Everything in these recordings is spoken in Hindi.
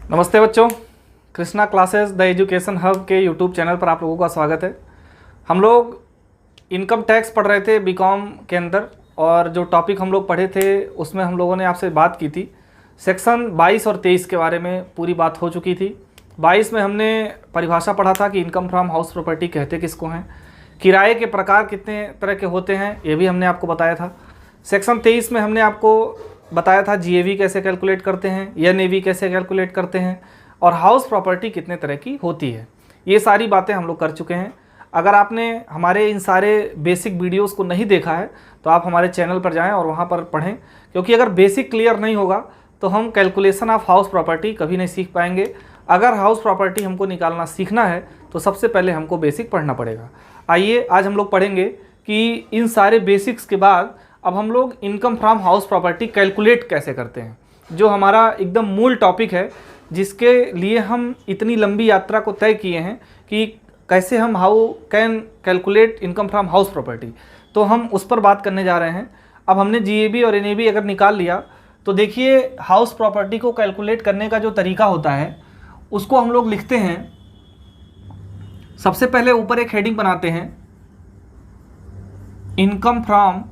नमस्ते बच्चों, Krishna classes the education hub के यूट्यूब चैनल पर आप लोगों का स्वागत है। हम लोग इनकम टैक्स पढ़ रहे थे बीकॉम के अंदर, और जो टॉपिक हम लोग पढ़े थे उसमें हम लोगों ने आपसे बात की थी सेक्शन 22 और 23 के बारे में। पूरी बात हो चुकी थी। 22 में हमने परिभाषा पढ़ा था कि इनकम फ्रॉम हाउस प्रॉपर्टी कहते किसको हैं, किराए के प्रकार कितने तरह के होते हैं ये भी हमने आपको बताया था। सेक्शन 23 में हमने आपको बताया था जीएवी कैसे कैलकुलेट करते हैं, एनएवी कैसे कैलकुलेट करते हैं, और हाउस प्रॉपर्टी कितने तरह की होती है। ये सारी बातें हम लोग कर चुके हैं। अगर आपने हमारे इन सारे बेसिक वीडियोस को नहीं देखा है तो आप हमारे चैनल पर जाएं और वहाँ पर पढ़ें, क्योंकि अगर बेसिक क्लियर नहीं होगा तो हम कैलकुलेशन ऑफ हाउस प्रॉपर्टी कभी नहीं सीख पाएंगे। अगर हाउस प्रॉपर्टी हमको निकालना सीखना है तो सबसे पहले हमको बेसिक पढ़ना पड़ेगा। आइए आज हम लोग पढ़ेंगे कि इन सारे बेसिक्स के बाद अब हम लोग income from house property calculate कैसे करते हैं, जो हमारा एकदम मूल टॉपिक है, जिसके लिए हम इतनी लंबी यात्रा को तय किए हैं कि कैसे हम how can calculate income from house property. तो हम उस पर बात करने जा रहे हैं। अब हमने जीएबी और एनएबी अगर निकाल लिया तो देखिए हाउस प्रॉपर्टी को कैलकुलेट करने का जो तरीका होता है उसको हम लोग लिखते हैं। सबसे पहले ऊपर एक हेडिंग बनाते हैं, income from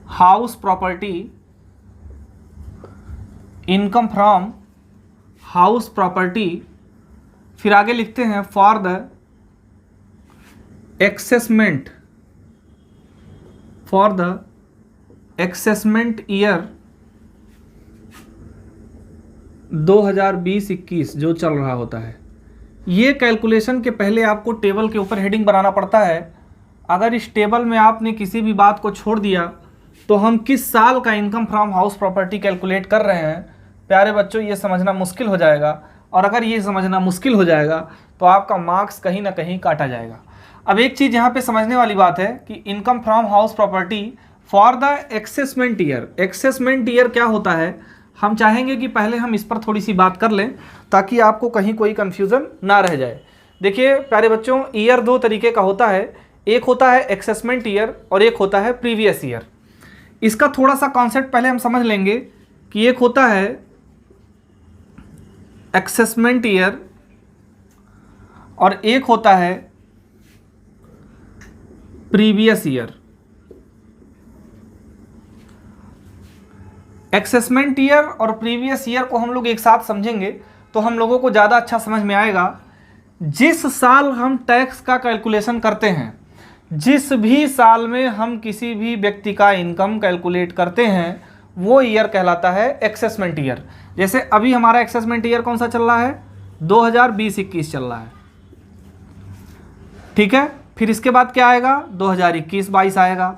house property, income from house property. फिर आगे लिखते हैं for the assessment, for the assessment year 2020-21 जो चल रहा होता है। ये कैलकुलेशन के पहले आपको टेबल के ऊपर हेडिंग बनाना पड़ता है। अगर इस टेबल में आपने किसी भी बात को छोड़ दिया तो हम किस साल का income from house property calculate कर रहे हैं, प्यारे बच्चों, ये समझना मुश्किल हो जाएगा। और अगर ये समझना मुश्किल हो जाएगा तो आपका मार्क्स कहीं ना कहीं काटा जाएगा। अब एक चीज़ यहाँ पे समझने वाली बात है कि income from house property for the assessment year, assessment year क्या होता है, हम चाहेंगे कि पहले हम इस पर थोड़ी सी बात कर लें ताकि आपको कहीं कोई कन्फ्यूज़न ना रह जाए। देखिए प्यारे बच्चों, ईयर दो तरीके का होता है, एक होता है एक्सेसमेंट ईयर और एक होता है प्रीवियस ईयर। इसका थोड़ा सा कॉन्सेप्ट पहले हम समझ लेंगे कि एक होता है एक्सेसमेंट ईयर और एक होता है प्रीवियस ईयर। एक्सेसमेंट ईयर और प्रीवियस ईयर को हम लोग एक साथ समझेंगे तो हम लोगों को ज़्यादा अच्छा समझ में आएगा। जिस साल हम टैक्स का कैलकुलेशन करते हैं, जिस भी साल में हम किसी भी व्यक्ति का इनकम कैलकुलेट करते हैं, वो ईयर कहलाता है एक्सेसमेंट ईयर। जैसे अभी हमारा एक्सेसमेंट ईयर कौन सा चल रहा है, 2020-21 चल रहा है, ठीक है। फिर इसके बाद क्या आएगा, 2021-22 आएगा।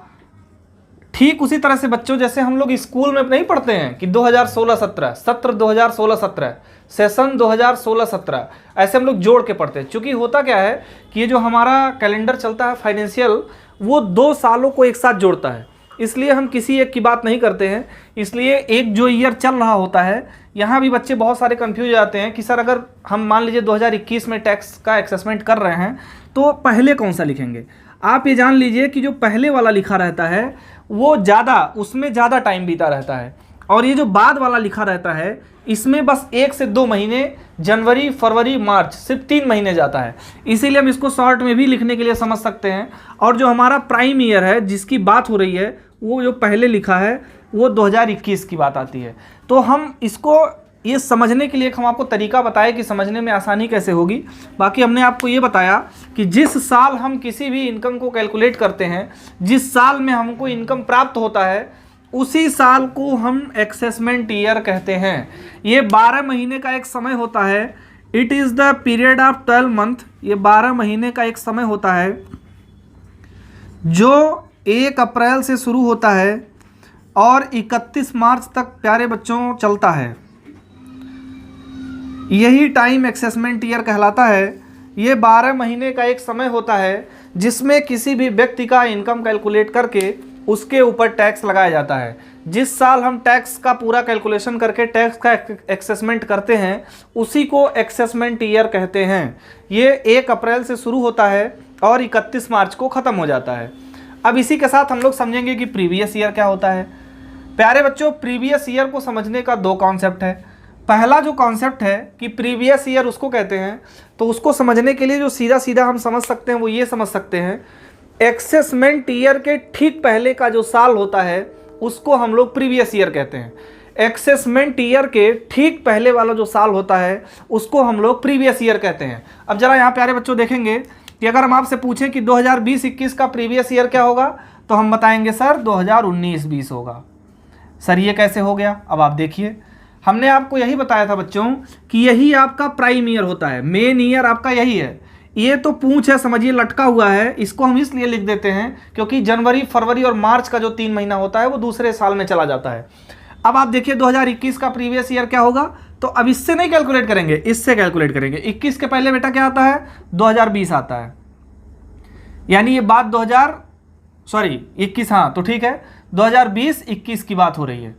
ठीक उसी तरह से बच्चों, जैसे हम लोग स्कूल में नहीं पढ़ते हैं कि 2016-17 सत्र, 2016-17 सेशन, 2016-17 ऐसे हम लोग जोड़ के पढ़ते हैं। क्योंकि होता क्या है कि ये जो हमारा कैलेंडर चलता है फाइनेंशियल, वो 2 सालों को एक साथ जोड़ता है, इसलिए हम किसी एक की बात नहीं करते हैं। इसलिए एक जो ईयर चल रहा होता है, यहाँ भी बच्चे बहुत सारे कंफ्यूज हो जाते हैं कि सर अगर हम मान लीजिए 2021 में टैक्स का एक्सेसमेंट कर रहे हैं तो पहले कौन सा लिखेंगे। आप ये जान लीजिए कि जो पहले वाला लिखा रहता है वो ज़्यादा, उसमें ज़्यादा टाइम बीता रहता है, और ये जो बाद वाला लिखा रहता है इसमें बस 1 से 2 महीने, जनवरी, फरवरी, मार्च, सिर्फ 3 महीने जाता है। इसीलिए हम इसको शॉर्ट में भी लिखने के लिए समझ सकते हैं। और जो हमारा प्राइम ईयर है जिसकी बात हो रही है, वो जो पहले लिखा है वो 2021 की बात आती है। तो हम इसको ये समझने के लिए हम आपको तरीका बताए कि समझने में आसानी कैसे होगी। बाकी हमने आपको ये बताया कि जिस साल हम किसी भी इनकम को कैलकुलेट करते हैं, जिस साल में हमको इनकम प्राप्त होता है, उसी साल को हम एक्सेसमेंट ईयर कहते हैं। ये 12 महीने का एक समय होता है। It is the period of 12 month. ये 12 महीने का एक समय होता है जो 1 अप्रैल से शुरू होता है और 31 मार्च तक प्यारे बच्चों चलता है। यही टाइम एक्सेसमेंट ईयर कहलाता है। ये 12 महीने का एक समय होता है जिसमें किसी भी व्यक्ति का इनकम कैलकुलेट करके उसके ऊपर टैक्स लगाया जाता है। जिस साल हम टैक्स का पूरा कैलकुलेशन करके टैक्स का एक्सेसमेंट करते हैं उसी को एक्सेसमेंट ईयर कहते हैं। ये 1 अप्रैल से शुरू होता है और 31 मार्च को ख़त्म हो जाता है। अब इसी के साथ हम लोग समझेंगे कि प्रीवियस ईयर क्या होता है। प्यारे बच्चों, प्रीवियस ईयर को समझने का 2 कॉन्सेप्ट है। पहला जो कॉन्सेप्ट है कि प्रीवियस ईयर उसको कहते हैं, तो उसको समझने के लिए जो सीधा सीधा हम समझ सकते हैं वो ये समझ सकते हैं, एसेसमेंट ईयर के ठीक पहले का जो साल होता है उसको हम लोग प्रीवियस ईयर कहते हैं। एसेसमेंट ईयर के ठीक पहले वाला जो साल होता है उसको हम लोग प्रीवियस ईयर कहते हैं। अब जरा यहाँ प्यारे बच्चों देखेंगे कि अगर हम आपसे पूछें कि 2020-21 का प्रीवियस ईयर क्या होगा, तो हम बताएंगे सर 2019-20 होगा। सर ये कैसे हो गया? अब आप देखिए, हमने आपको यही बताया था बच्चों कि यही आपका प्राइम ईयर होता है, मेन ईयर आपका यही है। ये तो पूंछ है, समझिए लटका हुआ है, इसको हम इसलिए लिख देते हैं क्योंकि जनवरी, फरवरी और मार्च का जो 3 महीना होता है वो दूसरे साल में चला जाता है। अब आप देखिए 2021 का प्रीवियस ईयर क्या होगा, तो अब इससे नहीं कैलकुलेट करेंगे, इससे कैलकुलेट करेंगे। 21 के पहले बेटा क्या आता है? 2020 आता है, यानी ये बात 21, हाँ तो ठीक है, 2020-21 की बात हो रही है।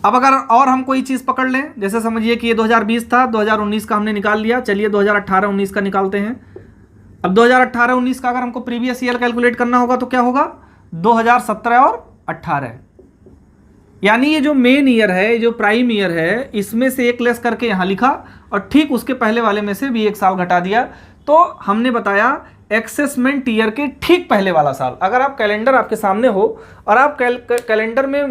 अब अगर और हम कोई चीज़ पकड़ लें, जैसे समझिए कि ये 2020 था, 2019 का हमने निकाल लिया, चलिए 2018-19 का निकालते हैं। अब 2018-19 का अगर हमको प्रीवियस ईयर कैलकुलेट करना होगा तो क्या होगा? 2017 और 18, यानी ये जो मेन ईयर है, जो प्राइम ईयर है, इसमें से एक लेस करके यहाँ लिखा और ठीक उसके पहले वाले में से भी एक साल घटा दिया। तो हमने बताया एसेसमेंट ईयर के ठीक पहले वाला साल। अगर आप कैलेंडर आपके सामने हो और आप कैलेंडर में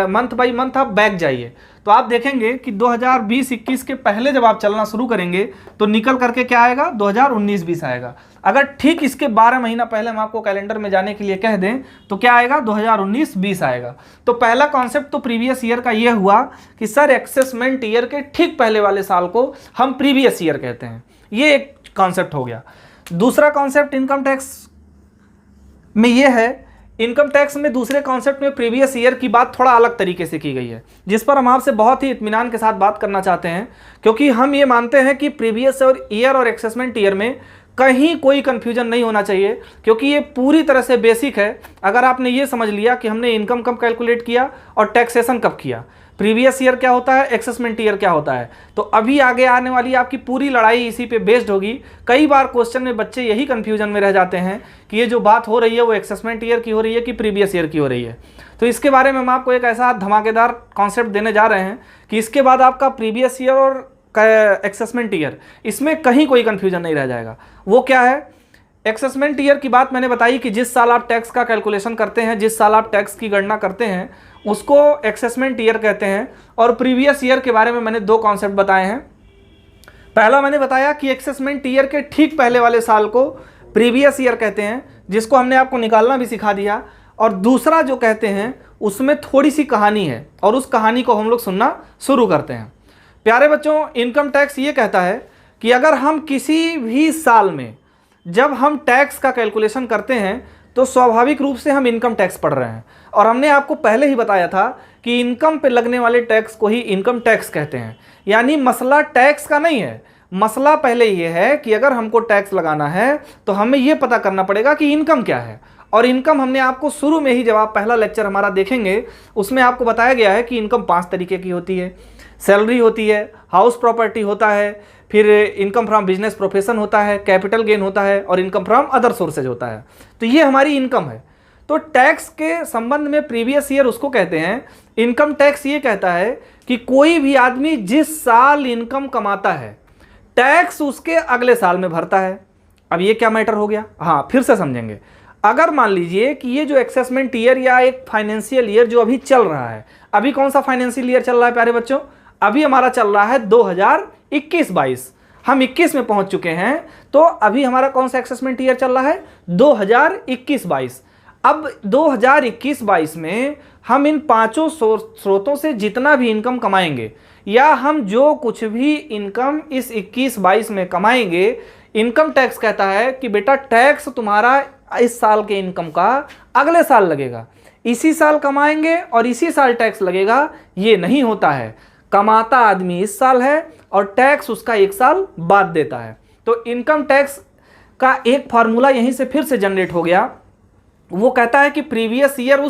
मंथ बाई मंथ आप बैक जाइए तो आप देखेंगे कि 2020-21 के पहले जब आप चलना शुरू करेंगे तो निकल करके क्या आएगा? 2019-20 आएगा। अगर ठीक इसके 12 महीना पहले हम आपको कैलेंडर में जाने के लिए कह दें तो क्या आएगा? 2019-20 आएगा। तो पहला कॉन्सेप्ट तो प्रीवियस ईयर का ये हुआ कि सर एसेसमेंट ईयर के ठीक पहले वाले साल को हम प्रीवियस ईयर कहते हैं, ये एक कॉन्सेप्ट हो गया। दूसरा कॉन्सेप्ट इनकम टैक्स में ये है, इनकम टैक्स में दूसरे कॉन्सेप्ट में प्रीवियस ईयर की बात थोड़ा अलग तरीके से की गई है, जिस पर हम आपसे बहुत ही इत्मीनान के साथ बात करना चाहते हैं, क्योंकि हम ये मानते हैं कि प्रीवियस ईयर और एसेसमेंट ईयर में कहीं कोई कंफ्यूजन नहीं होना चाहिए, क्योंकि ये पूरी तरह से बेसिक है। अगर आपने ये समझ लिया कि हमने इनकम कब कैलकुलेट किया और टैक्सेशन कब किया, प्रीवियस ईयर क्या होता है, एसेसमेंट ईयर क्या होता है, तो अभी आगे आने वाली आपकी पूरी लड़ाई इसी पे बेस्ड होगी। कई बार क्वेश्चन में बच्चे यही कंफ्यूजन में रह जाते हैं कि ये जो बात हो रही है वो एसेसमेंट ईयर की हो रही है कि प्रीवियस ईयर की हो रही है। तो इसके बारे में हम आपको एक ऐसा धमाकेदार कॉन्सेप्ट देने जा रहे हैं कि इसके बाद आपका प्रीवियस ईयर और एसेसमेंट ईयर, इसमें कहीं कोई कंफ्यूजन नहीं रह जाएगा। वो क्या है? एसेसमेंट ईयर की बात मैंने बताई कि जिस साल आप टैक्स का कैलकुलेशन करते हैं, जिस साल आप टैक्स की गणना करते हैं, उसको एसेसमेंट ईयर कहते हैं। और प्रीवियस ईयर के बारे में मैंने 2 कॉन्सेप्ट बताए हैं। पहला मैंने बताया कि एसेसमेंट ईयर के ठीक पहले वाले साल को प्रीवियस ईयर कहते हैं, जिसको हमने आपको निकालना भी सिखा दिया। और दूसरा जो कहते हैं उसमें थोड़ी सी कहानी है और उस कहानी को हम लोग सुनना शुरू करते हैं। प्यारे बच्चों, इनकम टैक्स ये कहता है कि अगर हम किसी भी साल में जब हम टैक्स का कैलकुलेशन करते हैं तो स्वाभाविक रूप से हम इनकम टैक्स पढ़ रहे हैं। और हमने आपको पहले ही बताया था कि इनकम पे लगने वाले टैक्स को ही इनकम टैक्स कहते हैं। यानी मसला टैक्स का नहीं है, मसला पहले ये है कि अगर हमको टैक्स लगाना है तो हमें ये पता करना पड़ेगा कि इनकम क्या है। और इनकम हमने आपको शुरू में ही, जब आप पहला लेक्चर हमारा देखेंगे, उसमें आपको बताया गया है कि इनकम 5 तरीके की होती है। सैलरी होती है, हाउस प्रॉपर्टी होता है, फिर इनकम फ्रॉम बिजनेस प्रोफेशन होता है, कैपिटल गेन होता है और इनकम फ्रॉम अदर सोर्सेज होता है। तो ये हमारी इनकम है। तो टैक्स के संबंध में प्रीवियस ईयर उसको कहते हैं। इनकम टैक्स ये कहता है कि कोई भी आदमी जिस साल इनकम कमाता है, टैक्स उसके अगले साल में भरता है। अब ये क्या मैटर हो गया? हाँ, फिर से समझेंगे। अगर मान लीजिए कि ये जो एसेसमेंट ईयर या एक फाइनेंशियल ईयर जो अभी चल रहा है, अभी कौन सा फाइनेंशियल ईयर चल रहा है प्यारे बच्चों? अभी हमारा चल रहा है 2021-22। हम 21 में पहुंच चुके हैं, तो अभी हमारा कौन सा एसेसमेंट ईयर चल रहा है? 2021-22। अब 2021-22 में हम इन 5 स्रोतों से जितना भी इनकम कमाएंगे, या हम जो कुछ भी इनकम इस 21-22 में कमाएंगे, इनकम टैक्स कहता है कि बेटा टैक्स तुम्हारा इस साल के इनकम का अगले साल लगेगा। इसी साल कमाएंगे और इसी साल टैक्स लगेगा, ये नहीं होता है। कमाता आदमी इस साल है और टैक्स उसका 1 साल बाद देता है। तो इनकम टैक्स का एक फार्मूला यहीं से फिर से जनरेट हो गया। वो कहता है कि प्रीवियस ईयर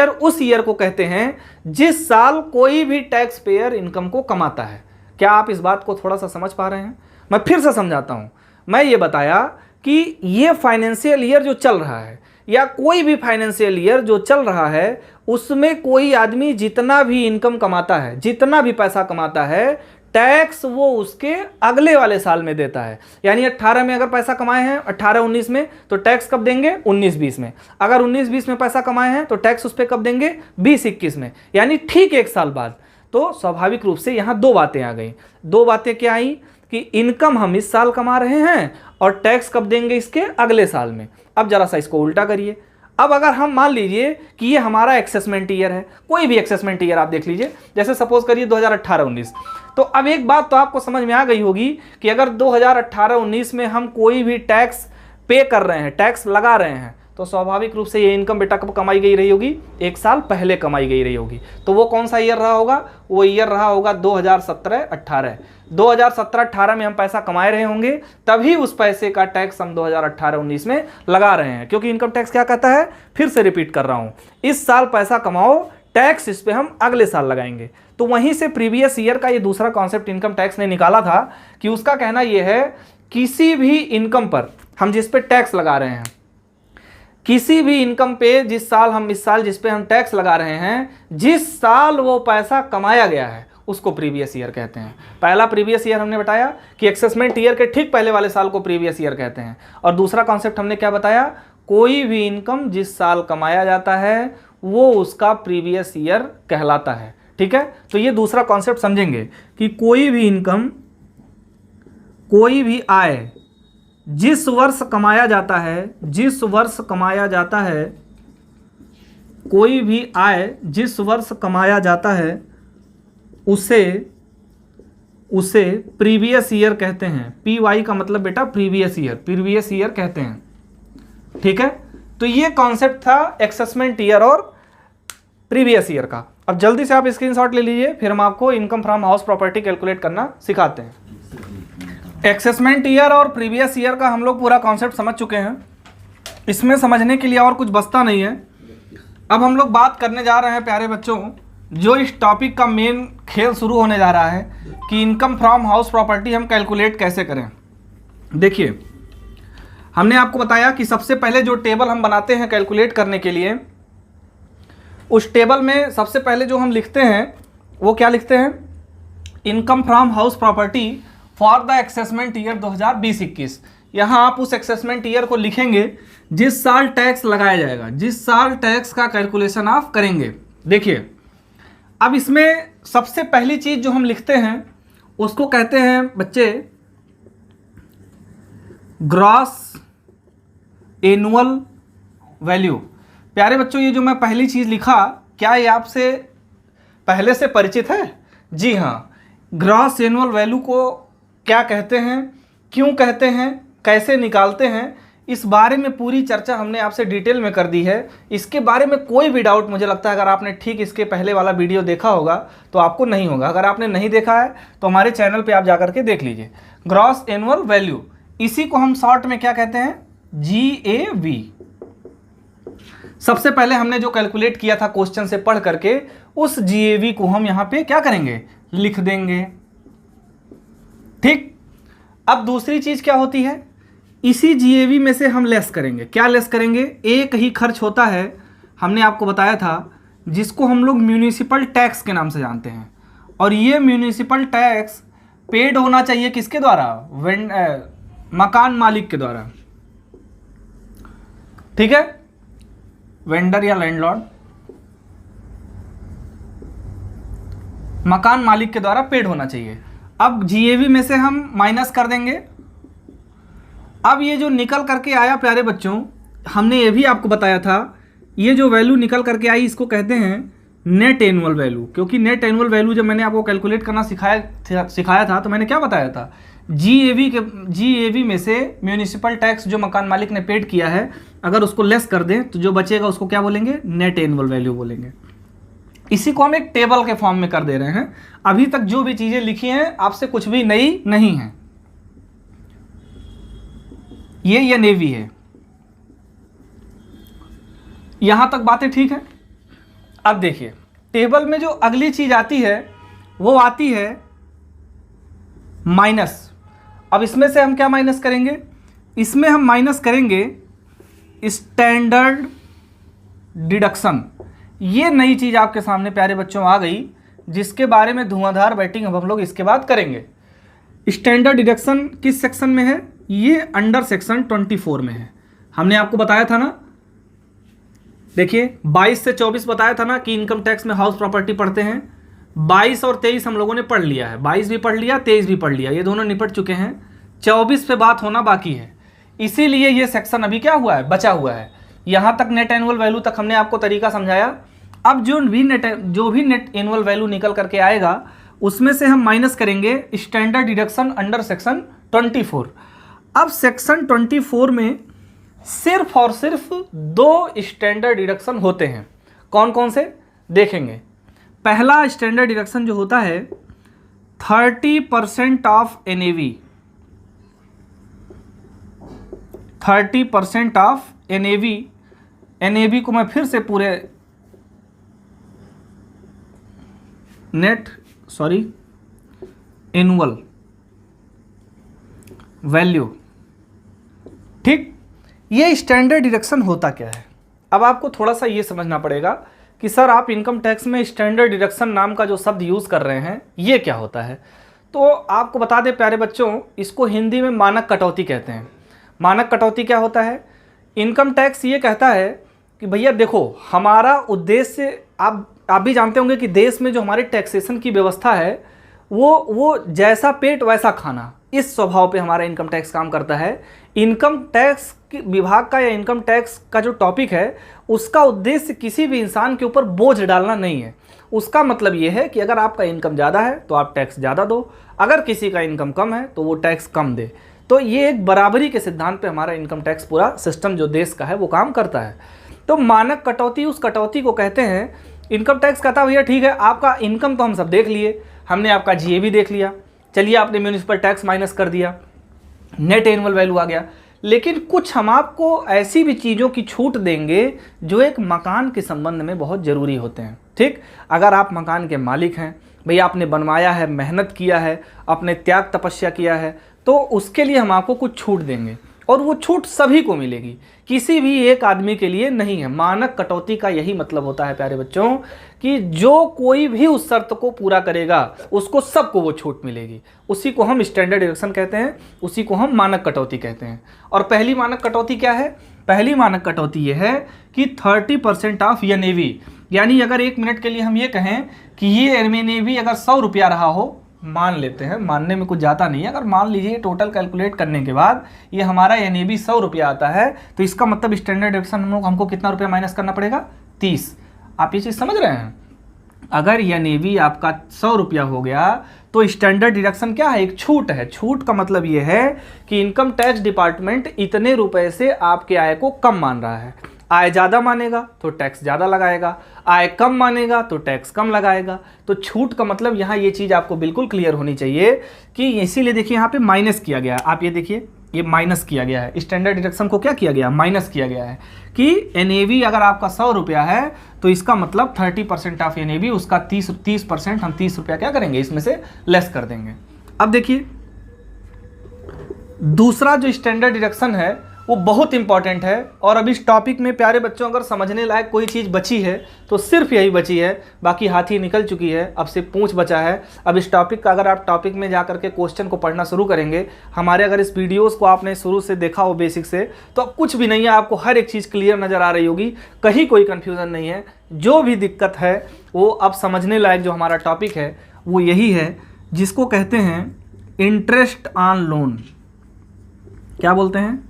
उस ईयर को कहते हैं जिस साल कोई भी टैक्स पेयर इनकम को कमाता है। क्या आप इस बात को थोड़ा सा समझ पा रहे हैं? मैं फिर से समझाता हूं। मैं ये बताया कि ये फाइनेंशियल ईयर जो चल रहा है, या कोई भी फाइनेंशियल ईयर जो चल रहा है उसमें कोई आदमी जितना भी इनकम कमाता है, जितना भी पैसा कमाता है, टैक्स वो उसके अगले वाले साल में देता है। यानी 18 में अगर पैसा कमाए हैं 18-19 में, तो टैक्स कब देंगे? 19-20 में। अगर 19-20 में पैसा कमाए हैं तो टैक्स उस पर कब देंगे? 20-21 में, यानी ठीक 1 साल बाद। तो स्वाभाविक रूप से यहाँ 2 बातें आ गई। 2 बातें क्या आई कि इनकम हम इस साल कमा रहे हैं और टैक्स कब देंगे? इसके अगले साल में। अब जरा सा इसको उल्टा करिए। अब अगर हम मान लीजिए कि ये हमारा एक्सेसमेंट ईयर है, कोई भी एक्सेसमेंट ईयर आप देख लीजिए, जैसे सपोज करिए 2018-19, तो अब एक बात तो आपको समझ में आ गई होगी कि अगर 2018-19 में हम कोई भी टैक्स पे कर रहे हैं, टैक्स लगा रहे हैं, तो स्वाभाविक रूप से ये इनकम बेटा कब कमाई गई रही होगी? 1 साल पहले कमाई गई रही होगी। तो वो कौन सा ईयर रहा होगा? वो ईयर रहा होगा 2017-18। 2017-18 में हम पैसा कमाए रहे होंगे, तभी उस पैसे का टैक्स हम 2018-19 में लगा रहे हैं। क्योंकि इनकम टैक्स क्या कहता है? फिर से रिपीट कर रहा हूं, इस साल पैसा कमाओ, टैक्स इस पे हम अगले साल लगाएंगे। तो वहीं से प्रीवियस ईयर का ये दूसरा कॉन्सेप्ट इनकम टैक्स ने निकाला था कि उसका कहना यह है किसी भी इनकम पर हम जिस पे टैक्स लगा रहे हैं, किसी भी इनकम पे जिस साल हम इस साल जिस पे हम टैक्स लगा रहे हैं, जिस साल वो पैसा कमाया गया है उसको प्रीवियस ईयर कहते हैं। पहला प्रीवियस ईयर हमने बताया कि एक्सेसमेंट ईयर के ठीक पहले वाले साल को प्रीवियस ईयर कहते हैं। और दूसरा कॉन्सेप्ट हमने क्या बताया? कोई भी इनकम जिस साल कमाया जाता है वो उसका प्रीवियस ईयर कहलाता है। ठीक है, तो ये दूसरा कॉन्सेप्ट समझेंगे कि कोई भी इनकम, कोई भी आय जिस वर्ष कमाया जाता है, जिस वर्ष कमाया जाता है, कोई भी आय जिस वर्ष कमाया जाता है उसे प्रीवियस ईयर कहते हैं। PY का मतलब बेटा प्रीवियस ईयर, प्रीवियस ईयर कहते हैं। ठीक है, तो ये कॉन्सेप्ट था एक्सेसमेंट ईयर और प्रीवियस ईयर का। अब जल्दी से आप स्क्रीनशॉट ले लीजिए, फिर हम आपको income from house property calculate करना सिखाते हैं। एक्सेसमेंट ईयर और प्रीवियस ईयर का हम लोग पूरा कॉन्सेप्ट समझ चुके हैं, इसमें समझने के लिए और कुछ बचता नहीं है। अब हम लोग बात करने जा रहे हैं प्यारे बच्चों, जो इस टॉपिक का मेन खेल शुरू होने जा रहा है कि इनकम फ्रॉम हाउस प्रॉपर्टी हम कैलकुलेट कैसे करें। देखिए, हमने आपको बताया कि सबसे पहले जो टेबल हम बनाते हैं कैलकुलेट करने के लिए, उस टेबल में सबसे पहले जो हम लिखते हैं वो क्या लिखते हैं? Income from house property for the assessment year 2020-21। यहाँ आप उस एक्सेसमेंट ईयर को लिखेंगे जिस साल टैक्स लगाया जाएगा, जिस साल टैक्स का कैलकुलेशन आप करेंगे। देखिए, अब इसमें सबसे पहली चीज जो हम लिखते हैं उसको कहते हैं बच्चे ग्रॉस एनुअल वैल्यू। प्यारे बच्चों, ये जो मैं पहली चीज लिखा, क्या ये आपसे पहले से परिचित है? जी हाँ। ग्रॉस एनुअल वैल्यू को क्या कहते हैं, क्यों कहते हैं, कैसे निकालते हैं, इस बारे में पूरी चर्चा हमने आपसे डिटेल में कर दी है। इसके बारे में कोई भी डाउट मुझे लगता है अगर आपने ठीक इसके पहले वाला वीडियो देखा होगा तो आपको नहीं होगा। अगर आपने नहीं देखा है तो हमारे चैनल पे आप जाकर के देख लीजिए। ग्रॉस एनुअल वैल्यू, इसी को हम शॉर्ट में क्या कहते हैं? GAV। सबसे पहले हमने जो कैलकुलेट किया था क्वेश्चन से पढ़ करके, उस GAV को हम यहाँ पे क्या करेंगे? लिख देंगे। ठीक, अब दूसरी चीज क्या होती है? इसी GAV में से हम लेस करेंगे। क्या लेस करेंगे? एक ही खर्च होता है, हमने आपको बताया था, जिसको हम लोग म्यूनिसिपल टैक्स के नाम से जानते हैं। और ये म्यूनिसिपल टैक्स पेड होना चाहिए किसके द्वारा? मकान मालिक के द्वारा। ठीक है, वेंडर या लैंडलॉर्ड, मकान मालिक के द्वारा पेड होना चाहिए। अब GAV में से हम माइनस कर देंगे। अब ये जो निकल करके आया प्यारे बच्चों, हमने ये भी आपको बताया था, ये जो वैल्यू निकल करके आई इसको कहते हैं नेट एनुअल वैल्यू। क्योंकि नेट एनुअल वैल्यू जब मैंने आपको कैलकुलेट करना सिखाया था तो मैंने क्या बताया था? GAV में से म्यूनिसिपल टैक्स जो मकान मालिक ने पेड किया है, अगर उसको लेस कर दें तो जो बचेगा उसको क्या बोलेंगे? नेट एनुअल वैल्यू बोलेंगे। इसी को हम एक टेबल के फॉर्म में कर दे रहे हैं। अभी तक जो भी चीजें लिखी हैं आपसे कुछ भी नई नहीं है। ये नेवी है, यहां तक बातें ठीक है। अब देखिए, टेबल में जो अगली चीज आती है वो आती है माइनस। अब इसमें से हम क्या माइनस करेंगे? इसमें हम माइनस करेंगे स्टैंडर्ड डिडक्शन, ये नई चीज़ आपके सामने प्यारे बच्चों आ गई, जिसके बारे में धुआंधार बैटिंग अब हम लोग इसके बाद करेंगे। स्टैंडर्ड डिडक्शन किस सेक्शन में है? ये अंडर सेक्शन 24 में है। हमने आपको बताया था ना, देखिए 22 से 24 बताया था ना कि इनकम टैक्स में हाउस प्रॉपर्टी पढ़ते हैं। 22 और 23 हम लोगों ने पढ़ लिया है, 22 भी पढ़ लिया, 23 भी पढ़ लिया, ये दोनों निपट चुके हैं। 24 पे बात होना बाकी है, इसीलिए ये सेक्शन अभी क्या हुआ है, बचा हुआ है। यहाँ तक नेट एनुअल वैल्यू तक हमने आपको तरीका समझाया। अब जो भी नेट एनुअल वैल्यू निकल करके आएगा उसमें से हम माइनस करेंगे स्टैंडर्ड डिडक्शन अंडर सेक्शन 24। अब सेक्शन 24 में सिर्फ और सिर्फ 2 स्टैंडर्ड डिडक्शन होते हैं। कौन कौन से देखेंगे? पहला स्टैंडर्ड डिडक्शन जो होता है 30% ऑफ NAV, 30% ऑफ NAV को मैं फिर से पूरे एनुअल वैल्यू, ठीक। ये स्टैंडर्ड डिडक्शन होता क्या है? अब आपको थोड़ा सा ये समझना पड़ेगा कि सर आप इनकम टैक्स में स्टैंडर्ड डिडक्शन नाम का जो शब्द यूज़ कर रहे हैं ये क्या होता है। तो आपको बता दें प्यारे बच्चों, इसको हिंदी में मानक कटौती कहते हैं। मानक कटौती क्या होता है? इनकम टैक्स ये कहता है कि भैया देखो, हमारा उद्देश्य, आप भी जानते होंगे कि देश में जो हमारे टैक्सेशन की व्यवस्था है वो जैसा पेट वैसा खाना, इस स्वभाव पे हमारा इनकम टैक्स काम करता है। इनकम टैक्स विभाग का या इनकम टैक्स का जो टॉपिक है उसका उद्देश्य किसी भी इंसान के ऊपर बोझ डालना नहीं है। उसका मतलब ये है कि अगर आपका इनकम ज़्यादा है तो आप टैक्स ज़्यादा दो, अगर किसी का इनकम कम है तो वो टैक्स कम दे। तो ये एक बराबरी के सिद्धांत पे हमारा इनकम टैक्स पूरा सिस्टम जो देश का है वो काम करता है। तो मानक कटौती, उस कटौती को कहते हैं। इनकम टैक्स कहता है भैया ठीक है, आपका इनकम तो हम सब देख लिए, हमने आपका GA भी देख लिया, चलिए आपने म्यूनिसिपल टैक्स माइनस कर दिया, नेट एनुअल वैल्यू आ गया, लेकिन कुछ हम आपको ऐसी भी चीज़ों की छूट देंगे जो एक मकान के संबंध में बहुत ज़रूरी होते हैं, ठीक। अगर आप मकान के मालिक हैं, भैया आपने बनवाया है, मेहनत किया है, आपने त्याग तपस्या किया है, तो उसके लिए हम आपको कुछ छूट देंगे और वो छूट सभी को मिलेगी, किसी भी एक आदमी के लिए नहीं है। मानक कटौती का यही मतलब होता है प्यारे बच्चों कि जो कोई भी उस शर्त को पूरा करेगा उसको सबको वो छूट मिलेगी। उसी को हम स्टैंडर्ड डिडक्शन कहते हैं, उसी को हम मानक कटौती कहते हैं। और पहली मानक कटौती क्या है? पहली मानक कटौती ये है कि 30% ऑफ NAV, यानी अगर 1 मिनट के लिए हम ये कहें कि ये NAV अगर 100 रुपया रहा हो, मान लेते हैं, मानने में कुछ जाता नहीं है, अगर मान लीजिए टोटल कैलकुलेट करने के बाद ये हमारा NAV 100 रुपया आता है, तो इसका मतलब स्टैंडर्ड डिडक्शन हमको कितना रुपया माइनस करना पड़ेगा? 30। आप ये चीज़ समझ रहे हैं? अगर NAV आपका 100 रुपया हो गया तो स्टैंडर्ड डिडक्शन क्या है? एक छूट है। छूट का मतलब ये है कि इनकम टैक्स डिपार्टमेंट इतने रुपए से आपके आय को कम मान रहा है। आय ज़्यादा मानेगा तो टैक्स ज़्यादा लगाएगा, आय कम मानेगा तो टैक्स कम लगाएगा। तो छूट का मतलब यहाँ ये चीज़ आपको बिल्कुल क्लियर होनी चाहिए कि इसीलिए देखिए यहाँ पे माइनस किया गया है। आप ये देखिए, ये माइनस किया गया है, स्टैंडर्ड डिडक्शन को क्या किया गया? माइनस किया गया है कि NAV अगर आपका 100 रुपया है तो इसका मतलब 30% ऑफ NAV, उसका 30% हम 30 रुपया क्या करेंगे? इसमें से लेस कर देंगे। अब देखिए दूसरा जो स्टैंडर्ड डिडक्शन है वो बहुत इंपॉर्टेंट है। और अब इस टॉपिक में प्यारे बच्चों अगर समझने लायक कोई चीज़ बची है तो सिर्फ यही बची है, बाकी हाथी निकल चुकी है, अब सिर्फ पूंछ बचा है। अब इस टॉपिक का अगर आप टॉपिक में जा करके क्वेश्चन को पढ़ना शुरू करेंगे, हमारे अगर इस वीडियोस को आपने शुरू से देखा हो बेसिक से, तो अब कुछ भी नहीं है, आपको हर एक चीज़ क्लियर नज़र आ रही होगी, कहीं कोई कन्फ्यूज़न नहीं है। जो भी दिक्कत है वो अब समझने लायक जो हमारा टॉपिक है वो यही है, जिसको कहते हैं इंटरेस्ट ऑन लोन। क्या बोलते हैं?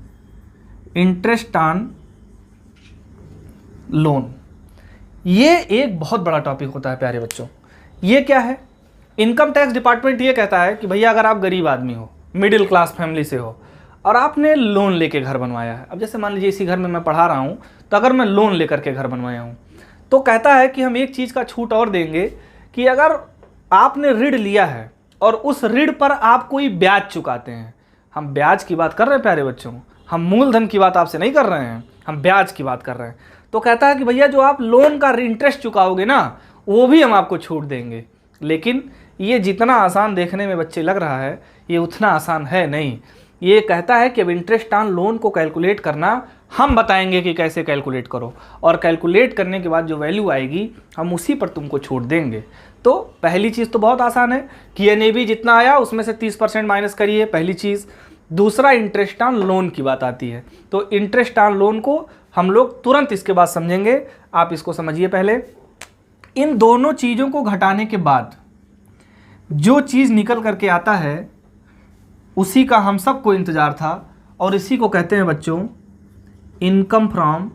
Interest on loan. ये एक बहुत बड़ा टॉपिक होता है प्यारे बच्चों। ये क्या है? इनकम टैक्स डिपार्टमेंट ये कहता है कि भैया अगर आप गरीब आदमी हो, मिडिल क्लास फैमिली से हो और आपने लोन लेके घर बनवाया है, अब जैसे मान लीजिए इसी घर में मैं पढ़ा रहा हूँ, तो अगर मैं लोन लेकर के घर बनवाया हूँ तो कहता है कि हम एक चीज़ का छूट और देंगे कि अगर आपने ऋण लिया है और उस ऋण पर आप कोई ब्याज चुकाते हैं, हम ब्याज की बात कर रहे हैं प्यारे बच्चों, हम मूलधन की बात आपसे नहीं कर रहे हैं, हम ब्याज की बात कर रहे हैं, तो कहता है कि भैया जो आप लोन का इंटरेस्ट चुकाओगे ना वो भी हम आपको छूट देंगे। लेकिन ये जितना आसान देखने में बच्चे लग रहा है ये उतना आसान है नहीं। ये कहता है कि अब इंटरेस्ट ऑन लोन को कैलकुलेट करना हम बताएंगे कि कैसे कैलकुलेट करो, और कैलकुलेट करने के बाद जो वैल्यू आएगी हम उसी पर तुमको छूट देंगे। तो पहली चीज़ तो बहुत आसान है कि NAV जितना आया उसमें से 30% माइनस करिए, पहली चीज़। दूसरा इंटरेस्ट ऑन लोन की बात आती है, तो इंटरेस्ट ऑन लोन को हम लोग तुरंत इसके बाद समझेंगे, आप इसको समझिए पहले। इन दोनों चीज़ों को घटाने के बाद जो चीज़ निकल करके आता है उसी का हम सबको इंतज़ार था, और इसी को कहते हैं बच्चों income from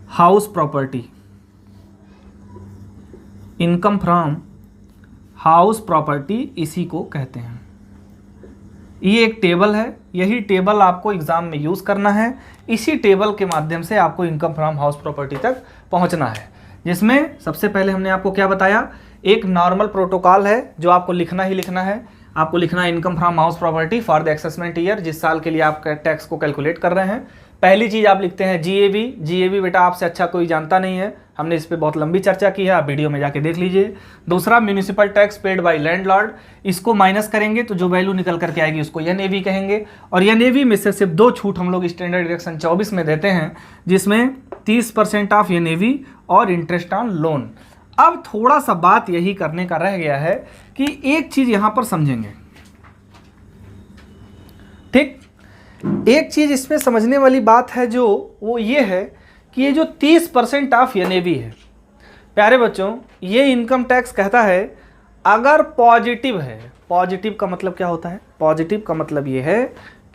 house property. Income from house property इसी को कहते हैं। ये एक टेबल है, यही टेबल आपको एग्ज़ाम में यूज़ करना है। इसी टेबल के माध्यम से आपको इनकम फ्रॉम हाउस प्रॉपर्टी तक पहुंचना है, जिसमें सबसे पहले हमने आपको क्या बताया, एक नॉर्मल प्रोटोकॉल है जो आपको लिखना ही लिखना है। आपको लिखना है income from house property for the assessment year, जिस साल के लिए आप टैक्स को कैलकुलेट कर रहे हैं। पहली चीज़ आप लिखते हैं GAV। GAV बेटा आपसे अच्छा कोई जानता नहीं है, हमने इस पर बहुत लंबी चर्चा की है, आप वीडियो में जाके देख लीजिए। दूसरा municipal tax paid by landlord, इसको माइनस करेंगे तो जो वैल्यू निकल करके आएगी उसको NAV कहेंगे। और NAV में से सिर्फ 2 छूट हम लोग स्टैंडर्ड डिडक्शन 24 में देते हैं, जिसमें 30% ऑफ NAV और इंटरेस्ट ऑन लोन। अब थोड़ा सा बात यही करने का रह गया है कि एक चीज़ यहाँ पर समझेंगे, ठीक। एक चीज़ इसमें समझने वाली बात है जो वो ये है कि ये जो 30% ऑफ NAV है, प्यारे बच्चों, ये इनकम टैक्स कहता है अगर पॉजिटिव है। पॉजिटिव का मतलब क्या होता है? पॉजिटिव का मतलब ये है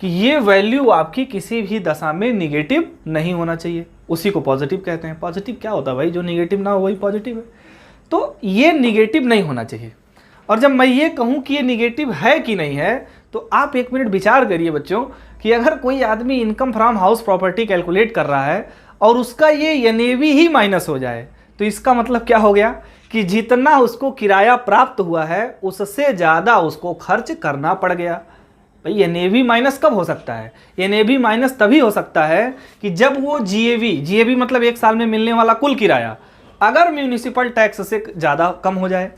कि ये वैल्यू आपकी किसी भी दशा में निगेटिव नहीं होना चाहिए, उसी को पॉजिटिव कहते हैं। पॉजिटिव क्या होता है भाई? जो निगेटिव ना हो वही पॉजिटिव है। तो ये निगेटिव नहीं होना चाहिए। और जब मैं ये कहूँ कि ये निगेटिव है कि नहीं है, तो आप एक मिनट विचार करिए बच्चों कि अगर कोई आदमी income from house property calculate कर रहा है और उसका ये NAV ही माइनस हो जाए, तो इसका मतलब क्या हो गया कि जितना उसको किराया प्राप्त हुआ है उससे ज़्यादा उसको खर्च करना पड़ गया। भाई NAV माइनस कब हो सकता है? NAV माइनस तभी हो सकता है कि जब वो GAV मतलब एक साल में मिलने वाला कुल किराया अगर म्यूनिसिपल टैक्स से ज़्यादा कम हो जाए,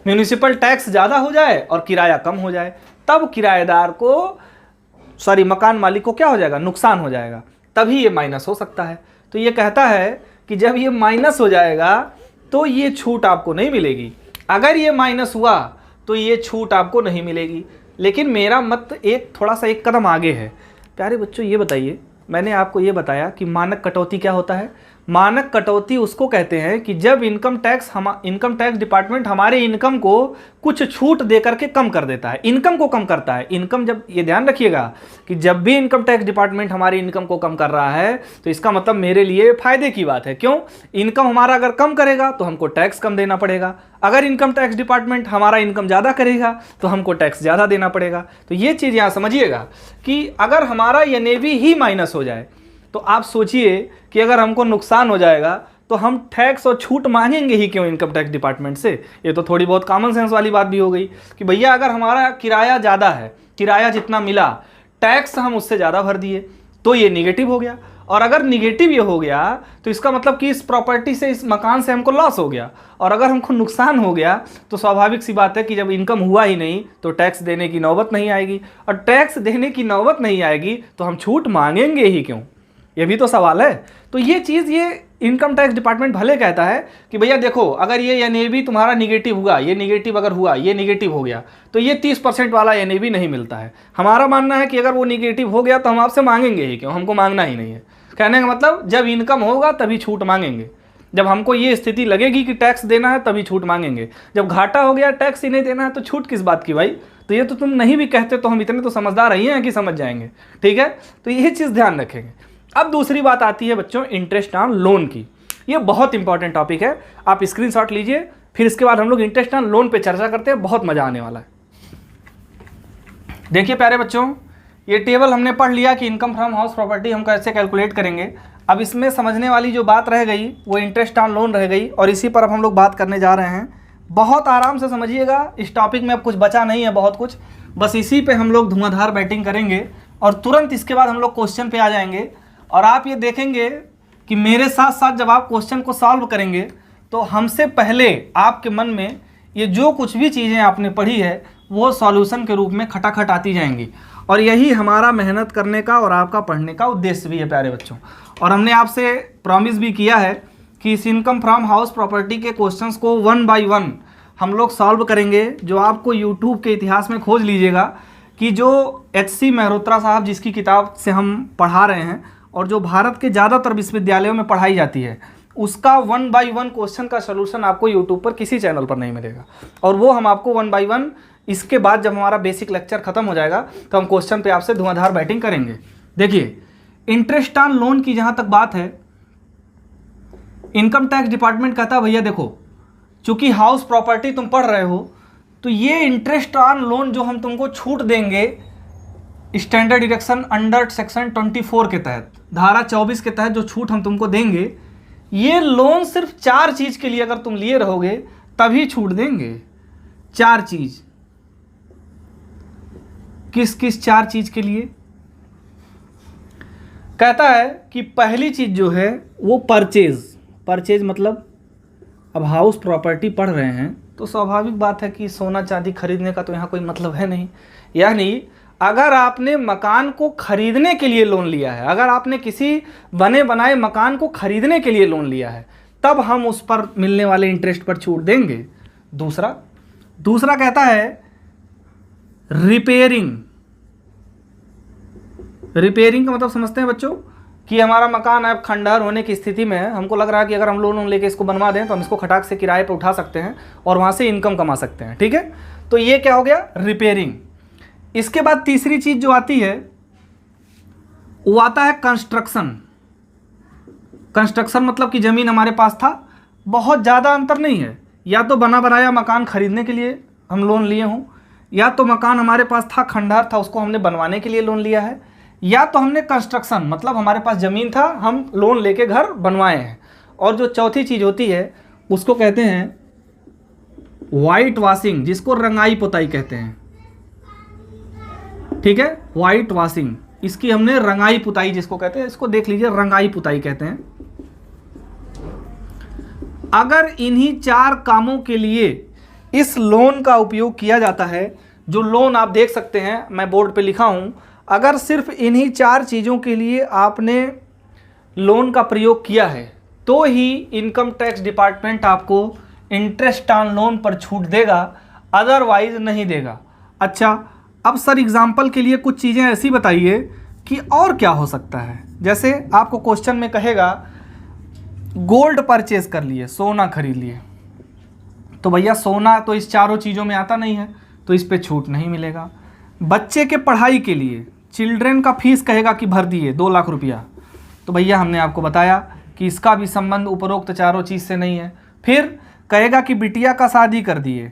म्यूनिसिपल टैक्स ज़्यादा हो जाए और किराया कम हो जाए, तब किराएदार को मकान मालिक को क्या हो जाएगा? नुकसान हो जाएगा, तभी ये माइनस हो सकता है। तो ये कहता है कि जब ये माइनस हो जाएगा तो ये छूट आपको नहीं मिलेगी। अगर ये माइनस हुआ तो ये छूट आपको नहीं मिलेगी। लेकिन मेरा मत थोड़ा सा एक कदम आगे है। प्यारे बच्चों, ये बताइए, मैंने आपको ये बताया कि मानक कटौती क्या होता है। मानक कटौती उसको कहते हैं कि जब इनकम टैक्स डिपार्टमेंट हमारे इनकम को कुछ छूट दे करके कम कर देता है, इनकम को कम करता है। इनकम, जब ये ध्यान रखिएगा कि जब भी इनकम टैक्स डिपार्टमेंट हमारी इनकम को कम कर रहा है तो इसका मतलब मेरे लिए फायदे की बात है। क्यों? इनकम हमारा अगर कम करेगा तो हमको टैक्स कम देना पड़ेगा, अगर इनकम टैक्स डिपार्टमेंट हमारा इनकम ज़्यादा करेगा तो हमको टैक्स ज़्यादा देना पड़ेगा। तो ये चीज़ यहाँ समझिएगा कि अगर हमारा NAV ही माइनस हो जाए तो आप सोचिए कि अगर हमको नुकसान हो जाएगा तो हम टैक्स और छूट मांगेंगे ही क्यों इनकम टैक्स डिपार्टमेंट से। ये तो थोड़ी बहुत कॉमन सेंस वाली बात भी हो गई कि भैया अगर हमारा किराया ज़्यादा है, किराया जितना मिला, टैक्स हम उससे ज़्यादा भर दिए, तो ये निगेटिव हो गया। और अगर निगेटिव ये हो गया तो इसका मतलब कि इस प्रॉपर्टी से, इस मकान से हमको लॉस हो गया। और अगर हमको नुकसान हो गया तो स्वाभाविक सी बात है कि जब इनकम हुआ ही नहीं तो टैक्स देने की नौबत नहीं आएगी, और टैक्स देने की नौबत नहीं आएगी तो हम छूट मांगेंगे ही क्यों? ये भी तो सवाल है। तो ये चीज़, ये इनकम टैक्स डिपार्टमेंट भले कहता है कि भैया देखो, अगर ये NAV तुम्हारा निगेटिव हुआ, ये निगेटिव अगर हुआ, ये निगेटिव हो गया, तो ये 30% वाला NAV नहीं मिलता है। हमारा मानना है कि अगर वो निगेटिव हो गया तो हम आपसे मांगेंगे ही क्यों? हमको मांगना ही नहीं है। कहने का मतलब जब इनकम होगा तभी छूट मांगेंगे, जब हमको ये स्थिति लगेगी कि टैक्स देना है तभी छूट मांगेंगे। जब घाटा हो गया, टैक्स ही नहीं देना है, तो छूट किस बात की भाई? तो ये तो तुम नहीं भी कहते तो हम इतने तो समझदार ही हैं कि समझ जाएंगे। ठीक है, तो ये चीज़ ध्यान रखेंगे। अब दूसरी बात आती है बच्चों इंटरेस्ट ऑन लोन की। ये बहुत इंपॉर्टेंट टॉपिक है, आप स्क्रीनशॉट लीजिए, फिर इसके बाद हम लोग इंटरेस्ट ऑन लोन पे चर्चा करते हैं, बहुत मजा आने वाला है। देखिए प्यारे बच्चों, ये टेबल हमने पढ़ लिया कि इनकम फ्रॉम हाउस प्रॉपर्टी हम कैसे कैलकुलेट करेंगे। अब इसमें समझने वाली जो बात रह गई वो इंटरेस्ट ऑन लोन रह गई, और इसी पर अब हम लोग बात करने जा रहे हैं। बहुत आराम से समझिएगा, इस टॉपिक में अब कुछ बचा नहीं है, बहुत कुछ, बस इसी पे हम लोग धुआंधार बैटिंग करेंगे और तुरंत इसके बाद हम लोग क्वेश्चन पे आ जाएंगे। और आप ये देखेंगे कि मेरे साथ साथ जब आप क्वेश्चन को सॉल्व करेंगे तो हमसे पहले आपके मन में ये जो कुछ भी चीज़ें आपने पढ़ी है वो सॉल्यूशन के रूप में खटाखट आती जाएंगी। और यही हमारा मेहनत करने का और आपका पढ़ने का उद्देश्य भी है प्यारे बच्चों। और हमने आपसे प्रॉमिस भी किया है कि इस इनकम फ्रॉम हाउस प्रॉपर्टी के क्वेश्चंस को 1 बाय 1 हम लोग सॉल्व करेंगे। जो आपको यूट्यूब के इतिहास में खोज लीजिएगा कि जो HC मेहरोत्रा साहब जिसकी किताब से हम पढ़ा रहे हैं और जो भारत के ज़्यादातर विश्वविद्यालयों में पढ़ाई जाती है, उसका 1 बाय 1 क्वेश्चन का सलूशन आपको यूट्यूब पर किसी चैनल पर नहीं मिलेगा। और वो हम आपको 1 बाय 1 इसके बाद जब हमारा बेसिक लेक्चर खत्म हो जाएगा तो हम क्वेश्चन पे आपसे धुआंधार बैटिंग करेंगे। देखिए, इंटरेस्ट ऑन लोन की जहाँ तक बात है, इनकम टैक्स डिपार्टमेंट कहता है भैया देखो, चूंकि हाउस प्रॉपर्टी तुम पढ़ रहे हो तो ये इंटरेस्ट ऑन लोन जो हम तुमको छूट देंगे स्टैंडर्ड डिडक्शन अंडर सेक्शन 24 के तहत, धारा 24 के तहत जो छूट हम तुमको देंगे, ये लोन सिर्फ 4 चीज़ के लिए अगर तुम लिए रहोगे तभी छूट देंगे। 4 चीज़, किस किस 4 चीज़ के लिए? कहता है कि पहली चीज़ जो है वो परचेज मतलब अब हाउस प्रॉपर्टी पढ़ रहे हैं तो स्वाभाविक बात है कि सोना चांदी खरीदने का तो यहाँ कोई मतलब है नहीं। यानी अगर आपने मकान को खरीदने के लिए लोन लिया है, अगर आपने किसी बने बनाए मकान को खरीदने के लिए लोन लिया है, तब हम उस पर मिलने वाले इंटरेस्ट पर छूट देंगे। दूसरा कहता है रिपेयरिंग का मतलब समझते हैं बच्चों कि हमारा मकान अब खंडहर होने की स्थिति में है, हमको लग रहा है कि अगर हम लोन लेके इसको बनवा दें तो हम इसको खटाक से किराए पर उठा सकते हैं और वहाँ से इनकम कमा सकते हैं। ठीक है, तो ये क्या हो गया? रिपेयरिंग। इसके बाद तीसरी चीज़ जो आती है वो आता है कंस्ट्रक्शन मतलब कि ज़मीन हमारे पास था, बहुत ज़्यादा अंतर नहीं है, या तो बना बनाया मकान खरीदने के लिए हम लोन लिए हों, या तो मकान हमारे पास था खंडहर था उसको हमने बनवाने के लिए लोन लिया है, या तो हमने कंस्ट्रक्शन मतलब हमारे पास ज़मीन था हम लोन लेके घर बनवाए हैं। और जो चौथी चीज़ होती है उसको कहते हैं वाइट वॉशिंग, जिसको रंगाई पुताई कहते हैं। ठीक है, वाइट वॉशिंग, इसकी हमने रंगाई पुताई जिसको कहते हैं, इसको देख लीजिए, रंगाई पुताई कहते हैं। अगर इन्हीं 4 कामों के लिए इस लोन का उपयोग किया जाता है, जो लोन आप देख सकते हैं मैं बोर्ड पे लिखा हूं, अगर सिर्फ इन्हीं 4 चीज़ों के लिए आपने लोन का प्रयोग किया है तो ही इनकम टैक्स डिपार्टमेंट आपको इंटरेस्ट ऑन लोन पर छूट देगा, अदरवाइज नहीं देगा। अच्छा, अब सर एग्जाम्पल के लिए कुछ चीज़ें ऐसी बताइए कि और क्या हो सकता है। जैसे आपको क्वेश्चन में कहेगा गोल्ड परचेज कर लिए, सोना खरीद लिए, तो भैया सोना तो इस 4 चीज़ों में आता नहीं है तो इस पे छूट नहीं मिलेगा। बच्चे के पढ़ाई के लिए चिल्ड्रन का फीस कहेगा कि भर दिए 2 लाख रुपया, तो भैया हमने आपको बताया कि इसका भी संबंध उपरोक्त 4 चीज़ से नहीं है। फिर कहेगा कि बिटिया का शादी कर दिए,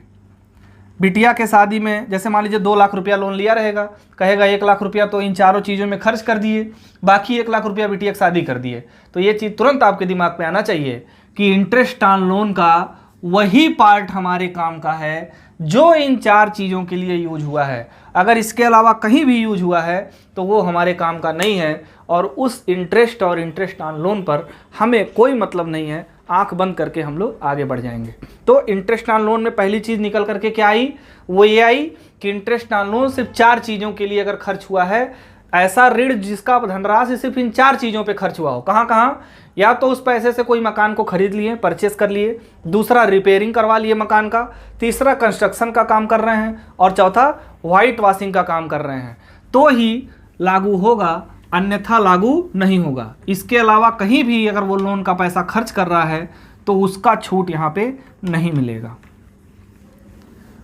बिटिया के शादी में जैसे मान लीजिए 2 लाख रुपया लोन लिया रहेगा, कहेगा 1 लाख रुपया तो इन 4 चीज़ों में खर्च कर दिए, बाकी 1 लाख रुपया बिटिया की शादी कर दिए। तो ये चीज़ तुरंत आपके दिमाग में आना चाहिए कि इंटरेस्ट ऑन लोन का वही पार्ट हमारे काम का है जो इन 4 चीज़ों के लिए यूज हुआ है। अगर इसके अलावा कहीं भी यूज हुआ है तो वो हमारे काम का नहीं है और उस इंटरेस्ट और इंटरेस्ट ऑन लोन पर हमें कोई मतलब नहीं है। आंख बंद करके हम लोग आगे बढ़ जाएंगे। तो इंटरेस्ट ऑन लोन में पहली चीज़ निकल करके क्या आई? वो ये आई कि इंटरेस्ट ऑन लोन सिर्फ 4 चीज़ों के लिए अगर खर्च हुआ है, ऐसा ऋण जिसका धनराशि सिर्फ इन 4 चीज़ों पे खर्च हुआ हो। कहाँ कहाँ? या तो उस पैसे से कोई मकान को खरीद लिए, परचेस कर लिए, दूसरा रिपेयरिंग करवा लिए मकान का, तीसरा कंस्ट्रक्शन का काम कर रहे हैं और चौथा वाइट वॉशिंग का काम कर रहे हैं, तो ही लागू होगा, अन्यथा लागू नहीं होगा। इसके अलावा कहीं भी अगर वो लोन का पैसा खर्च कर रहा है तो उसका छूट यहाँ पे नहीं मिलेगा।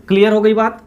क्लियर हो गई बात?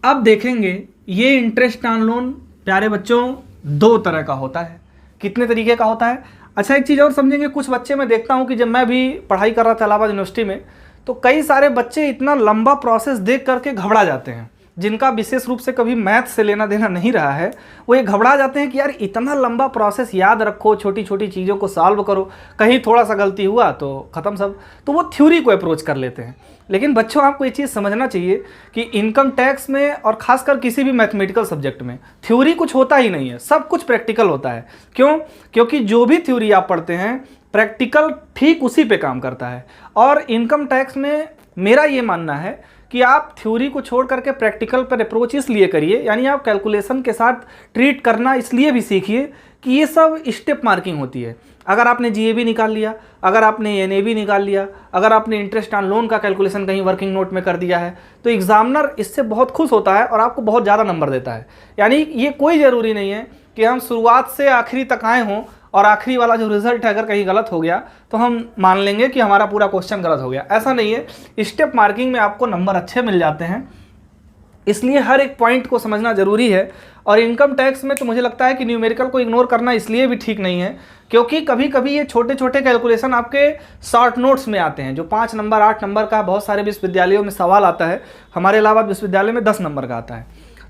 अब देखेंगे ये इंटरेस्ट ऑन लोन प्यारे बच्चों 2 तरह का होता है। कितने तरीके का होता है? अच्छा, एक चीज़ और समझेंगे, कुछ बच्चे मैं देखता हूँ कि जब मैं भी पढ़ाई कर रहा था इलाहाबाद यूनिवर्सिटी में, तो कई सारे बच्चे इतना लंबा प्रोसेस देख करके घबरा जाते हैं, जिनका विशेष रूप से कभी मैथ से लेना देना नहीं रहा है, वो ये घबरा जाते हैं कि यार इतना लंबा प्रोसेस याद रखो, छोटी छोटी चीज़ों को सॉल्व करो, कहीं थोड़ा सा गलती हुआ तो ख़त्म सब, तो वो थ्योरी को अप्रोच कर लेते हैं। लेकिन बच्चों आपको ये चीज़ समझना चाहिए कि इनकम टैक्स में और ख़ासकर किसी भी मैथमेटिकल सब्जेक्ट में थ्योरी कुछ होता ही नहीं है, सब कुछ प्रैक्टिकल होता है। क्यों? क्योंकि जो भी थ्योरी आप पढ़ते हैं प्रैक्टिकल ठीक उसी पे काम करता है। और इनकम टैक्स में मेरा ये मानना है कि आप थ्योरी को छोड़ करके प्रैक्टिकल पर अप्रोच इसलिए करिए, यानी आप कैलकुलेशन के साथ ट्रीट करना इसलिए भी सीखिए कि ये सब स्टेप मार्किंग होती है। अगर आपने जीएबी निकाल लिया, अगर आपने एनएबी निकाल लिया, अगर आपने इंटरेस्ट ऑन लोन का कैलकुलेशन कहीं वर्किंग नोट में कर दिया है, तो एग्जामिनर इससे बहुत खुश होता है और आपको बहुत ज़्यादा नंबर देता है। यानी ये कोई ज़रूरी नहीं है कि हम शुरुआत से आखिरी तक आए हों और आखिरी वाला जो रिजल्ट है अगर कहीं गलत हो गया तो हम मान लेंगे कि हमारा पूरा क्वेश्चन गलत हो गया। ऐसा नहीं है, स्टेप मार्किंग में आपको नंबर अच्छे मिल जाते हैं, इसलिए हर एक पॉइंट को समझना ज़रूरी है। और इनकम टैक्स में तो मुझे लगता है कि न्यूमेरिकल को इग्नोर करना इसलिए भी ठीक नहीं है क्योंकि कभी कभी ये छोटे छोटे कैलकुलेशन आपके शॉर्ट नोट्स में आते हैं, जो 5 नंबर 8 नंबर का बहुत सारे विश्वविद्यालयों में सवाल आता है। हमारे इलाहाबाद विश्वविद्यालय में 10 नंबर का आता है,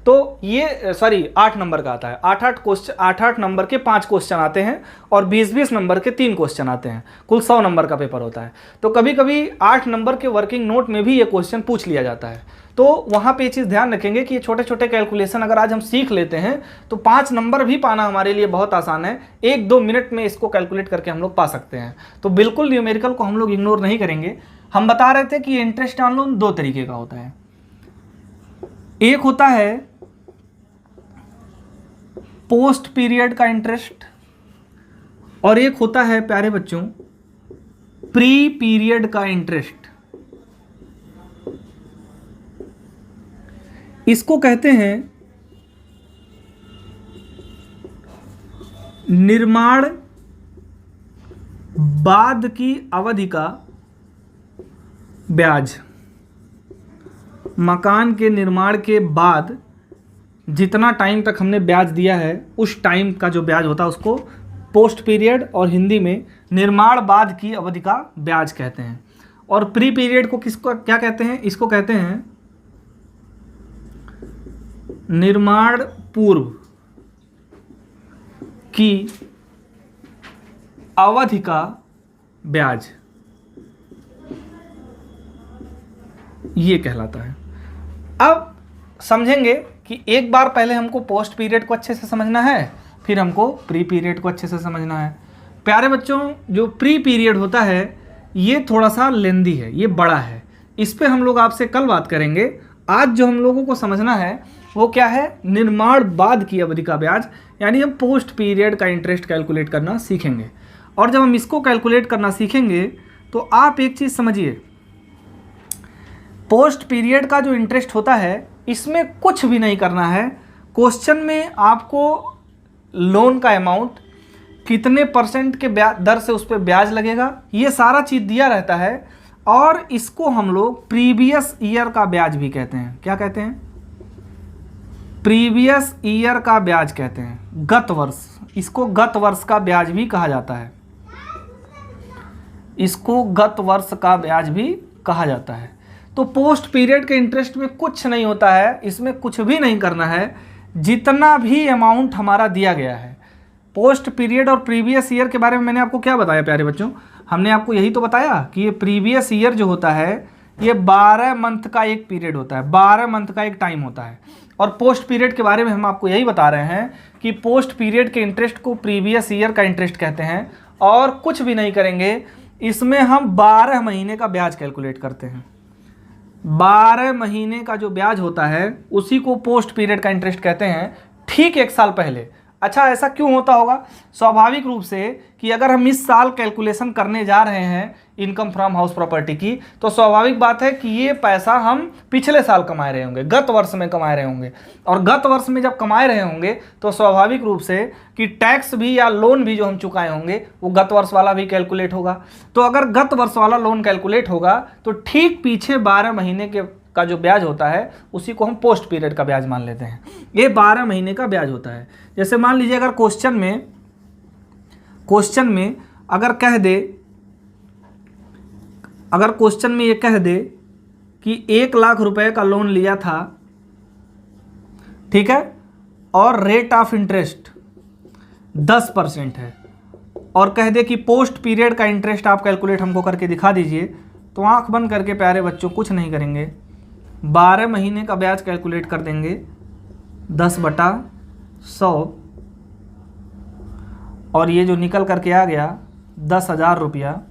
तो ये 8 नंबर का आता है। 8 नंबर के 5 क्वेश्चन आते हैं और 20 नंबर के 3 क्वेश्चन आते हैं, कुल 100 नंबर का पेपर होता है। तो कभी कभी 8 नंबर के वर्किंग नोट में भी ये क्वेश्चन पूछ लिया जाता है, तो वहाँ पे ये चीज़ ध्यान रखेंगे कि ये छोटे छोटे कैलकुलेशन अगर आज हम सीख लेते हैं तो 5 नंबर भी पाना हमारे लिए बहुत आसान है। 1-2 मिनट में इसको कैलकुलेट करके हम लोग पा सकते हैं। तो बिल्कुल न्यूमेरिकल को हम लोग इग्नोर नहीं करेंगे। हम बता रहे थे कि इंटरेस्ट ऑन लोन 2 तरीके का होता है। एक होता है पोस्ट पीरियड का इंटरेस्ट और एक होता है प्यारे बच्चों प्री पीरियड का इंटरेस्ट। इसको कहते हैं निर्माण बाद की अवधि का ब्याज। मकान के निर्माण के बाद जितना टाइम तक हमने ब्याज दिया है उस टाइम का जो ब्याज होता है उसको पोस्ट पीरियड और हिंदी में निर्माण बाद की अवधि का ब्याज कहते हैं। और प्री पीरियड को किसको क्या कहते हैं? इसको कहते हैं निर्माण पूर्व की अवधि का ब्याज, ये कहलाता है। अब समझेंगे कि एक बार पहले हमको पोस्ट पीरियड को अच्छे से समझना है, फिर हमको प्री पीरियड को अच्छे से समझना है। प्यारे बच्चों, जो प्री पीरियड होता है ये थोड़ा सा लेंदी है, ये बड़ा है, इस पे हम लोग आपसे कल बात करेंगे। आज जो हम लोगों को समझना है वो क्या है? निर्माण बाद की अवधि का ब्याज, यानी हम पोस्ट पीरियड का इंटरेस्ट कैलकुलेट करना सीखेंगे। और जब हम इसको कैलकुलेट करना सीखेंगे तो आप एक चीज़ समझिए, पोस्ट पीरियड का जो इंटरेस्ट होता है इसमें कुछ भी नहीं करना है। क्वेश्चन में आपको लोन का अमाउंट कितने % के दर से उस पर ब्याज लगेगा ये सारा चीज़ दिया रहता है। और इसको हम लोग प्रीवियस ईयर का ब्याज भी कहते हैं। क्या कहते हैं? प्रीवियस ईयर का ब्याज कहते हैं, गत वर्ष। इसको गत वर्ष का ब्याज भी कहा जाता है, इसको गत वर्ष का ब्याज भी कहा जाता है। तो पोस्ट पीरियड के इंटरेस्ट में कुछ नहीं होता है, इसमें कुछ भी नहीं करना है। जितना भी अमाउंट हमारा दिया गया है, पोस्ट पीरियड और प्रीवियस ईयर के बारे में मैंने आपको क्या बताया प्यारे बच्चों? हमने आपको यही तो बताया कि ये प्रीवियस ईयर जो होता है ये 12 मंथ का एक पीरियड होता है, 12 मंथ का एक टाइम होता है। और पोस्ट पीरियड के बारे में हम आपको यही बता रहे हैं कि पोस्ट पीरियड के इंटरेस्ट को प्रीवियस ईयर का इंटरेस्ट कहते हैं। और कुछ भी नहीं करेंगे, इसमें हम 12 महीने का ब्याज कैलकुलेट करते हैं। 12 महीने का जो ब्याज होता है उसी को पोस्ट पीरियड का इंटरेस्ट कहते हैं, ठीक 1 साल पहले। अच्छा, ऐसा क्यों होता होगा? स्वाभाविक रूप से कि अगर हम इस साल कैलकुलेशन करने जा रहे हैं इनकम फ्रॉम हाउस प्रॉपर्टी की, तो स्वाभाविक बात है कि ये पैसा हम पिछले साल कमाए रहे होंगे, गत वर्ष में कमाए रहे होंगे। और गत वर्ष में जब कमाए रहे होंगे तो स्वाभाविक रूप से कि टैक्स भी या लोन भी जो हम चुकाए होंगे वो गत वर्ष वाला भी कैलकुलेट होगा। तो अगर गत वर्ष वाला लोन कैलकुलेट होगा तो ठीक पीछे 12 महीने के का जो ब्याज होता है उसी को हम पोस्ट पीरियड का ब्याज मान लेते हैं। ये 12 महीने का ब्याज होता है। जैसे मान लीजिए अगर क्वेश्चन में अगर क्वेश्चन में ये कह दे कि 1 लाख रुपए का लोन लिया था, ठीक है, और रेट ऑफ इंटरेस्ट 10% है, और कह दे कि पोस्ट पीरियड का इंटरेस्ट आप कैलकुलेट हमको करके दिखा दीजिए, तो आंख बंद करके प्यारे बच्चों कुछ नहीं करेंगे, 12 महीने का ब्याज कैलकुलेट कर देंगे 10/100, और ये जो निकल करके आ गया 10,000 रुपया,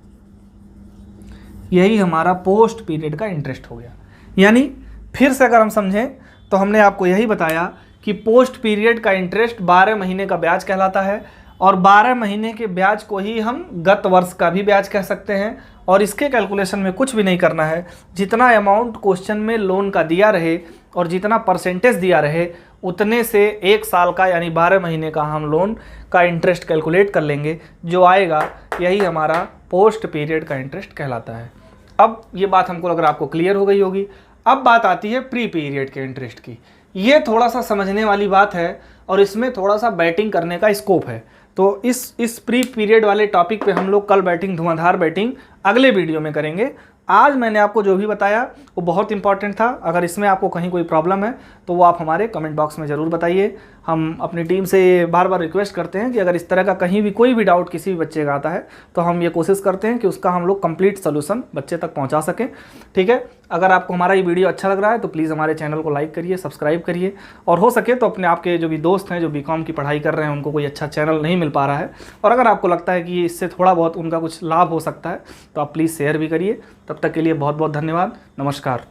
यही हमारा पोस्ट पीरियड का इंटरेस्ट हो गया। यानी फिर से अगर हम समझें तो हमने आपको यही बताया कि पोस्ट पीरियड का इंटरेस्ट 12 महीने का ब्याज कहलाता है, और 12 महीने के ब्याज को ही हम गत वर्ष का भी ब्याज कह सकते हैं। और इसके कैलकुलेशन में कुछ भी नहीं करना है, जितना अमाउंट क्वेश्चन में लोन का दिया रहे और जितना परसेंटेज दिया रहे उतने से 1 साल का यानी 12 महीने का हम लोन का इंटरेस्ट कैलकुलेट कर लेंगे, जो आएगा यही हमारा पोस्ट पीरियड का इंटरेस्ट कहलाता है। अब ये बात हमको लग रहा है आपको क्लियर हो गई होगी। अब बात आती है प्री पीरियड के इंटरेस्ट की। ये थोड़ा सा समझने वाली बात है और इसमें थोड़ा सा बैटिंग करने का स्कोप है। तो इस प्री पीरियड वाले टॉपिक पे हम लोग कल बैटिंग, धुआंधार बैटिंग अगले वीडियो में करेंगे। आज मैंने आपको जो भी बताया वो बहुत इंपॉर्टेंट था। अगर इसमें आपको कहीं कोई प्रॉब्लम है तो वो आप हमारे कमेंट बॉक्स में ज़रूर बताइए। हम अपनी टीम से बार बार रिक्वेस्ट करते हैं कि अगर इस तरह का कहीं भी कोई भी डाउट किसी भी बच्चे का आता है तो हम ये कोशिश करते हैं कि उसका हम लोग कंप्लीट सोल्यूशन बच्चे तक पहुंचा सकें। ठीक है, अगर आपको हमारा ये वीडियो अच्छा लग रहा है तो प्लीज़ हमारे चैनल को लाइक करिए, सब्सक्राइब करिए, और हो सके तो अपने आपके जो भी दोस्त हैं जो बीकॉम की पढ़ाई कर रहे हैं उनको कोई अच्छा चैनल नहीं मिल पा रहा है और अगर आपको लगता है कि इससे थोड़ा बहुत उनका कुछ लाभ हो सकता है तो आप प्लीज़ शेयर भी करिए। तब तक के लिए बहुत बहुत धन्यवाद। नमस्कार।